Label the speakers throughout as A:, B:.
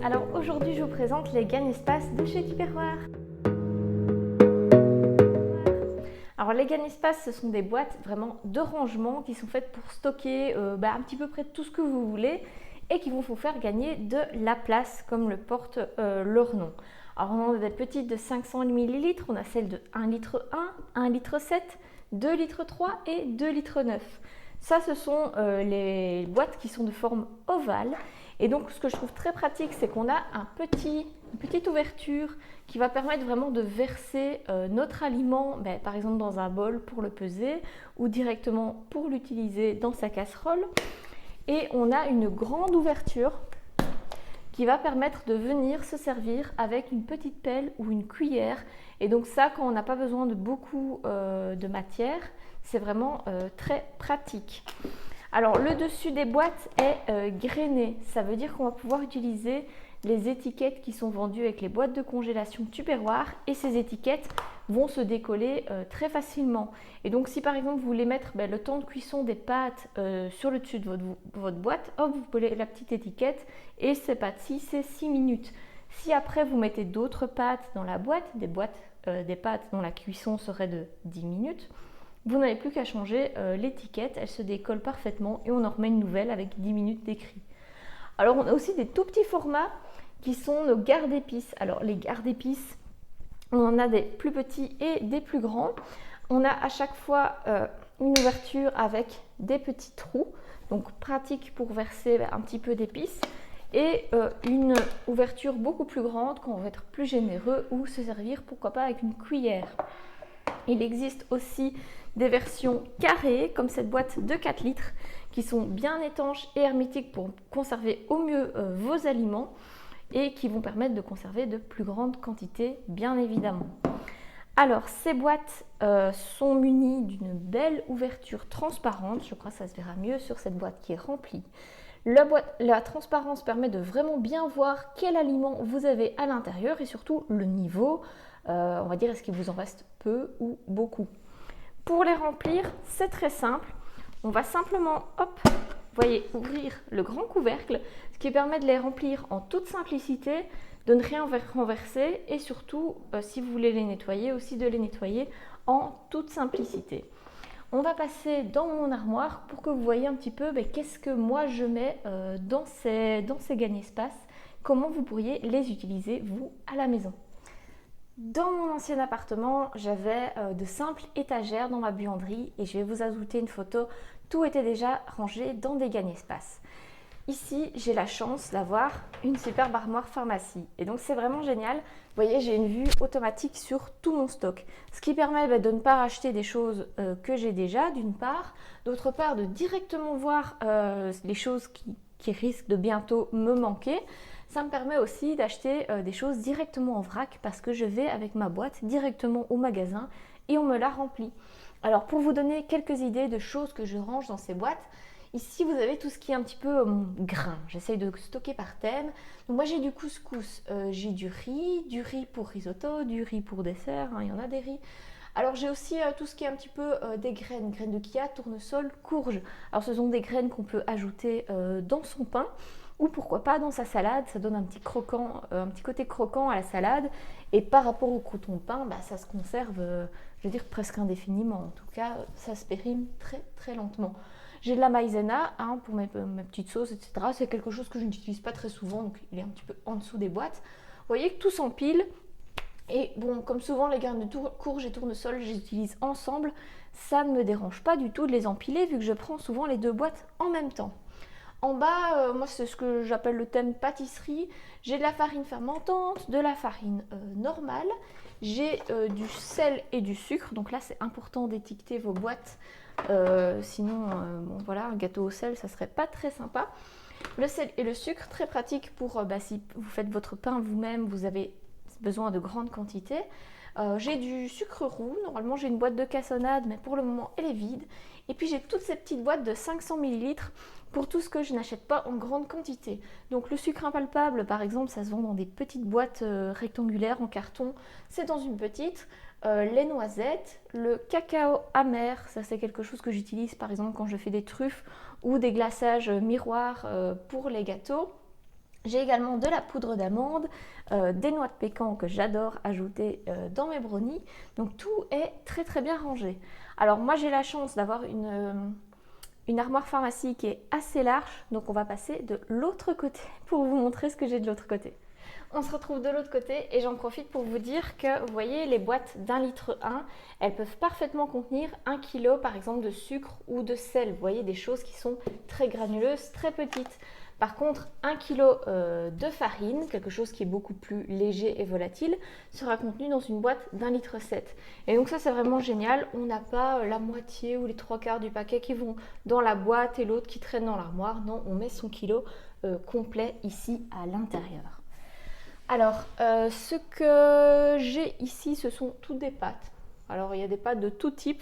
A: Alors aujourd'hui je vous présente les gagne-espace de chez Tupperware. Alors les gagne-espace, ce sont des boîtes vraiment de rangement qui sont faites pour stocker un petit peu près tout ce que vous voulez et qui vont vous faire gagner de la place comme le porte leur nom. Alors on a des petites de 500 ml, on a celles de 1 litre 1, 1 litre 7, 2 litres 3 et 2 litres 9. Ça, ce sont les boîtes qui sont de forme ovale. Et donc, ce que je trouve très pratique, c'est qu'on a une petite ouverture qui va permettre vraiment de verser notre aliment, par exemple dans un bol pour le peser ou directement pour l'utiliser dans sa casserole. Et on a une grande ouverture qui va permettre de venir se servir avec une petite pelle ou une cuillère. Et donc ça, quand on n'a pas besoin de beaucoup de matière, c'est vraiment très pratique. Alors le dessus des boîtes est grainé, ça veut dire qu'on va pouvoir utiliser les étiquettes qui sont vendues avec les boîtes de congélation Tupperware et ces étiquettes vont se décoller très facilement. Et donc si par exemple vous voulez mettre le temps de cuisson des pâtes sur le dessus de votre boîte, hop, vous collez la petite étiquette et ces pâtes-ci c'est 6 minutes. Si après vous mettez d'autres pâtes dans la boîte, des pâtes dont la cuisson serait de 10 minutes, vous n'avez plus qu'à changer l'étiquette, elle se décolle parfaitement et on en remet une nouvelle avec 10 minutes d'écrit. Alors on a aussi des tout petits formats qui sont nos garde-épices. Alors les garde-épices, on en a des plus petits et des plus grands. On a à chaque fois une ouverture avec des petits trous, donc pratique pour verser un petit peu d'épices. Et une ouverture beaucoup plus grande quand on veut être plus généreux ou se servir pourquoi pas avec une cuillère. Il existe aussi des versions carrées comme cette boîte de 4 litres qui sont bien étanches et hermétiques pour conserver au mieux vos aliments et qui vont permettre de conserver de plus grandes quantités bien évidemment. Alors ces boîtes sont munies d'une belle ouverture transparente, je crois que ça se verra mieux sur cette boîte qui est remplie. La transparence permet de vraiment bien voir quel aliment vous avez à l'intérieur et surtout le niveau, on va dire est-ce qu'il vous en reste peu ou beaucoup. Pour les remplir, c'est très simple, on va simplement, vous voyez, ouvrir le grand couvercle, ce qui permet de les remplir en toute simplicité, de ne rien renverser et surtout, si vous voulez les nettoyer, aussi de les nettoyer en toute simplicité. On va passer dans mon armoire pour que vous voyez un petit peu qu'est-ce que moi je mets dans ces gagne-espace, comment vous pourriez les utiliser vous à la maison. Dans mon ancien appartement, j'avais de simples étagères dans ma buanderie et je vais vous ajouter une photo. Tout était déjà rangé dans des gagne-espace. Ici, j'ai la chance d'avoir une superbe armoire pharmacie et donc c'est vraiment génial. Vous voyez, j'ai une vue automatique sur tout mon stock, ce qui permet de ne pas racheter des choses que j'ai déjà d'une part, d'autre part de directement voir les choses qui risquent de bientôt me manquer. Ça me permet aussi d'acheter des choses directement en vrac parce que je vais avec ma boîte directement au magasin et on me la remplit. Alors pour vous donner quelques idées de choses que je range dans ces boîtes, ici vous avez tout ce qui est un petit peu grain. J'essaye de stocker par thème. Donc moi j'ai du couscous, j'ai du riz pour risotto, du riz pour dessert, il y en a des riz. Alors j'ai aussi tout ce qui est un petit peu des graines de chia, tournesol, courge. Alors ce sont des graines qu'on peut ajouter dans son pain ou pourquoi pas dans sa salade, ça donne un petit côté croquant à la salade et par rapport au croûton de pain, ça se conserve, je veux dire presque indéfiniment. En tout cas, ça se périme très très lentement. J'ai de la maïzena pour mes petites sauces, etc. C'est quelque chose que je n'utilise pas très souvent, donc il est un petit peu en dessous des boîtes. Vous voyez que tout s'empile. Et bon, comme souvent les graines de courge et tournesol, je les utilise ensemble. Ça ne me dérange pas du tout de les empiler vu que je prends souvent les deux boîtes en même temps. En bas, moi c'est ce que j'appelle le thème pâtisserie. J'ai de la farine fermentante, de la farine normale. J'ai du sel et du sucre. Donc là c'est important d'étiqueter vos boîtes. Sinon, voilà, un gâteau au sel, ça serait pas très sympa. Le sel et le sucre, très pratique pour si vous faites votre pain vous-même, vous avez besoin de grandes quantités. J'ai du sucre roux, normalement j'ai une boîte de cassonade, mais pour le moment elle est vide. Et puis j'ai toutes ces petites boîtes de 500 ml pour tout ce que je n'achète pas en grande quantité. Donc le sucre impalpable, par exemple, ça se vend dans des petites boîtes rectangulaires en carton. C'est dans une petite. Les noisettes, le cacao amer, ça c'est quelque chose que j'utilise par exemple quand je fais des truffes ou des glaçages miroirs pour les gâteaux. J'ai également de la poudre d'amande, des noix de pécan que j'adore ajouter dans mes brownies. Donc tout est très très bien rangé. Alors moi j'ai la chance d'avoir une armoire pharmacie qui est assez large. Donc on va passer de l'autre côté pour vous montrer ce que j'ai de l'autre côté. On se retrouve de l'autre côté et j'en profite pour vous dire que vous voyez les boîtes d'1,1 litre, elles peuvent parfaitement contenir 1 kg par exemple de sucre ou de sel. Vous voyez des choses qui sont très granuleuses, très petites. Par contre, 1 kg de farine, quelque chose qui est beaucoup plus léger et volatile, sera contenu dans une boîte d'1,7 litre. Et donc ça c'est vraiment génial, on n'a pas la moitié ou les 3/4 du paquet qui vont dans la boîte et l'autre qui traîne dans l'armoire. Non, on met son kilo complet ici à l'intérieur. Alors, ce que j'ai ici, ce sont toutes des pâtes. Alors, il y a des pâtes de tout type.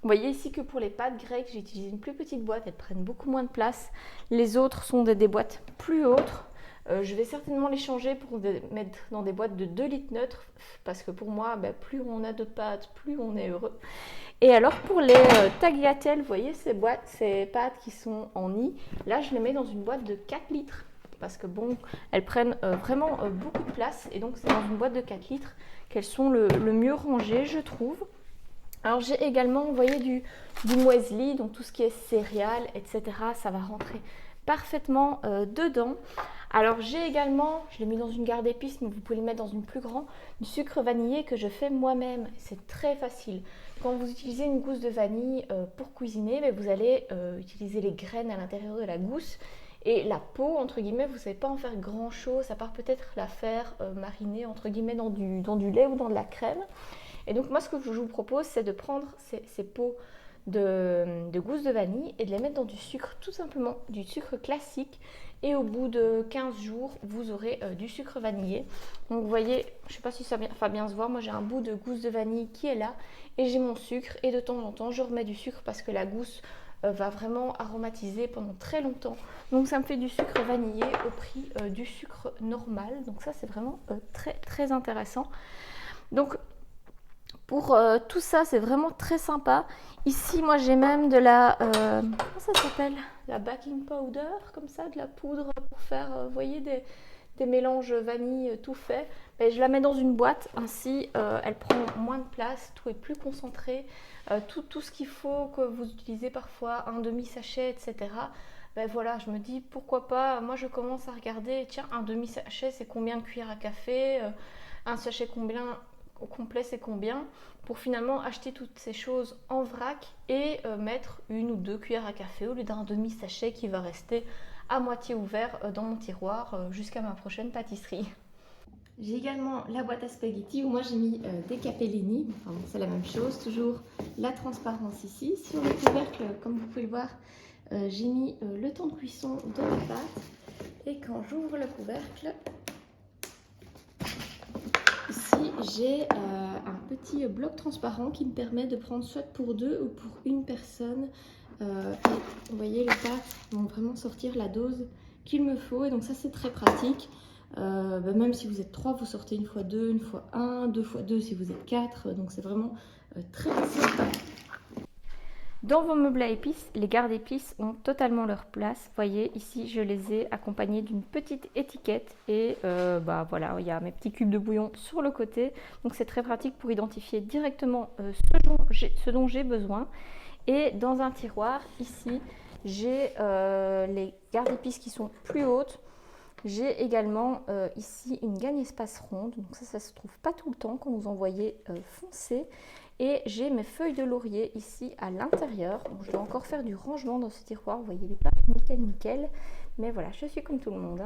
A: Vous voyez ici que pour les pâtes grecques, j'ai utilisé une plus petite boîte. Elles prennent beaucoup moins de place. Les autres sont des boîtes plus hautes. Je vais certainement les changer pour mettre dans des boîtes de 2 litres neutres. Parce que pour moi, plus on a de pâtes, plus on est heureux. Et alors, pour les tagliatelles, vous voyez ces pâtes qui sont en nid. Là, je les mets dans une boîte de 4 litres. Parce que bon, elles prennent vraiment beaucoup de place et donc c'est dans une boîte de 4 litres qu'elles sont le mieux rangées, je trouve. Alors j'ai également envoyé du muesli, donc tout ce qui est céréales, etc. Ça va rentrer parfaitement dedans. Alors j'ai également, je l'ai mis dans une garde épices, mais vous pouvez le mettre dans une plus grande, du sucre vanillé que je fais moi-même. C'est très facile. Quand vous utilisez une gousse de vanille pour cuisiner, vous allez utiliser les graines à l'intérieur de la gousse. Et la peau, entre guillemets, vous ne savez pas en faire grand chose, à part peut-être la faire mariner, entre guillemets, dans du lait ou dans de la crème. Et donc moi, ce que je vous propose, c'est de prendre ces peaux de gousse de vanille et de les mettre dans du sucre, tout simplement, du sucre classique. Et au bout de 15 jours, vous aurez du sucre vanillé. Donc vous voyez, je ne sais pas si ça va bien se voir, moi j'ai un bout de gousse de vanille qui est là. Et j'ai mon sucre et de temps en temps, je remets du sucre parce que la gousse va vraiment aromatiser pendant très longtemps. Donc ça me fait du sucre vanillé au prix du sucre normal. Donc ça c'est vraiment très très intéressant. Donc pour tout ça c'est vraiment très sympa. Ici moi j'ai même de la comment ça s'appelle, la baking powder, comme ça, de la poudre pour faire vous voyez des mélanges vanille tout fait. Je la mets dans une boîte, ainsi elle prend moins de place, tout est plus concentré. Tout ce qu'il faut que vous utilisez parfois, un demi-sachet, etc. Voilà, je me dis pourquoi pas, moi je commence à regarder, tiens, un demi-sachet c'est combien de cuillères à café, un sachet complet c'est combien, pour finalement acheter toutes ces choses en vrac et mettre 1 ou 2 cuillères à café au lieu d'un demi-sachet qui va rester à moitié ouvert dans mon tiroir jusqu'à ma prochaine pâtisserie. J'ai également la boîte à spaghetti où moi j'ai mis des capellini, enfin bon, c'est la même chose, toujours la transparence ici. Sur le couvercle, comme vous pouvez le voir, j'ai mis le temps de cuisson de la pâte. Et quand j'ouvre le couvercle, ici j'ai un petit bloc transparent qui me permet de prendre soit pour 2 ou pour 1 personne. Et vous voyez, les pâtes vont vraiment sortir la dose qu'il me faut et donc ça c'est très pratique. Même si vous êtes 3, vous sortez 1 fois 2, 1 fois 1, 2 fois 2 si vous êtes 4, donc c'est vraiment très simple. Dans vos meubles à épices, les gardes épices ont totalement leur place. Vous voyez, ici je les ai accompagnés d'une petite étiquette et voilà, il y a mes petits cubes de bouillon sur le côté. Donc c'est très pratique pour identifier directement ce dont j'ai besoin. Et dans un tiroir, ici, j'ai les gardes épices qui sont plus hautes. J'ai également ici une gagne espace ronde, donc ça se trouve pas tout le temps quand vous envoyez foncé. Et j'ai mes feuilles de laurier ici à l'intérieur. Je dois encore faire du rangement dans ce tiroir, vous voyez, il n'est pas nickel. Mais voilà, je suis comme tout le monde.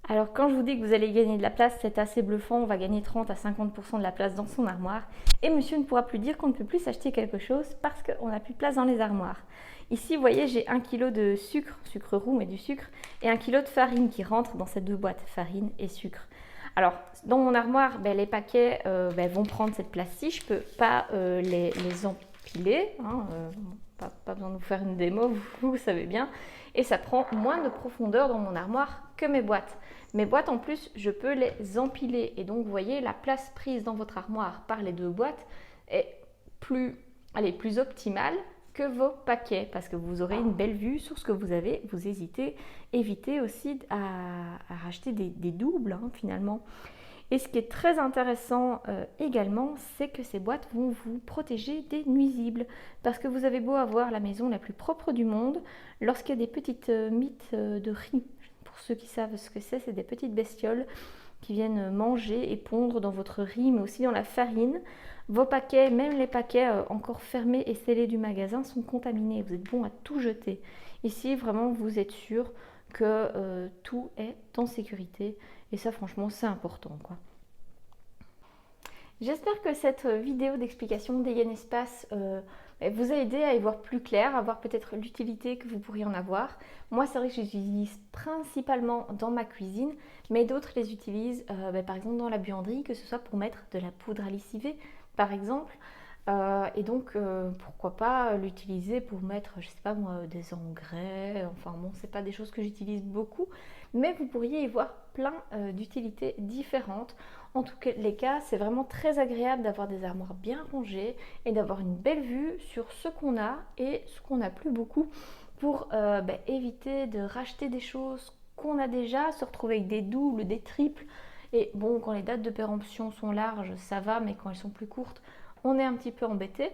A: Alors quand je vous dis que vous allez gagner de la place, c'est assez bluffant, on va gagner 30 à 50% de la place dans son armoire. Et monsieur ne pourra plus dire qu'on ne peut plus s'acheter quelque chose parce qu'on n'a plus de place dans les armoires. Ici, vous voyez, j'ai 1 kg de sucre roux, mais du sucre, et 1 kg de farine qui rentre dans ces 2 boîtes, farine et sucre. Alors, dans mon armoire, les paquets vont prendre cette place-ci. Je ne peux pas les empiler. Pas besoin de vous faire une démo, vous savez bien. Et ça prend moins de profondeur dans mon armoire que mes boîtes. Mes boîtes, en plus, je peux les empiler. Et donc, vous voyez, la place prise dans votre armoire par les 2 boîtes est plus optimale que vos paquets parce que vous aurez une belle vue sur ce que vous avez. Évitez aussi à racheter des doubles finalement. Et ce qui est très intéressant également, c'est que ces boîtes vont vous protéger des nuisibles. Parce que vous avez beau avoir la maison la plus propre du monde, lorsqu'il y a des petites mites de riz, pour ceux qui savent ce que c'est des petites bestioles qui viennent manger et pondre dans votre riz, mais aussi dans la farine. Vos paquets, même les paquets encore fermés et scellés du magasin, sont contaminés. Vous êtes bon à tout jeter. Ici, vraiment, vous êtes sûr que tout est en sécurité. Et ça, franchement, c'est important, quoi. J'espère que cette vidéo d'explication d'Egen Espace vous a aidé à y voir plus clair, à voir peut-être l'utilité que vous pourriez en avoir. Moi, c'est vrai que je les utilise principalement dans ma cuisine, mais d'autres les utilisent par exemple dans la buanderie, que ce soit pour mettre de la poudre à lessiver, par exemple. Et donc, pourquoi pas l'utiliser pour mettre, je sais pas moi, des engrais. Enfin bon, c'est pas des choses que j'utilise beaucoup, mais vous pourriez y voir plein d'utilités différentes. En tous les cas, c'est vraiment très agréable d'avoir des armoires bien rangées et d'avoir une belle vue sur ce qu'on a et ce qu'on n'a plus beaucoup pour éviter de racheter des choses qu'on a déjà, se retrouver avec des doubles, des triples. Et bon, quand les dates de péremption sont larges, ça va, mais quand elles sont plus courtes, on est un petit peu embêté.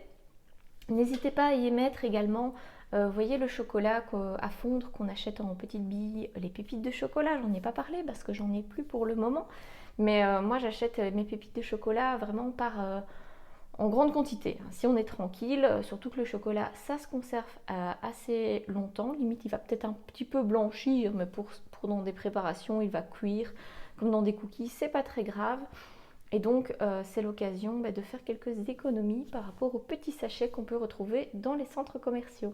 A: N'hésitez pas à y mettre également, vous voyez le chocolat à fondre qu'on achète en petites billes, les pépites de chocolat, j'en ai pas parlé parce que j'en ai plus pour le moment. Mais moi j'achète mes pépites de chocolat vraiment en grande quantité. Si on est tranquille, surtout que le chocolat ça se conserve assez longtemps, limite il va peut-être un petit peu blanchir, mais pour dans des préparations il va cuire, comme dans des cookies, c'est pas très grave. Et donc c'est l'occasion de faire quelques économies par rapport aux petits sachets qu'on peut retrouver dans les centres commerciaux.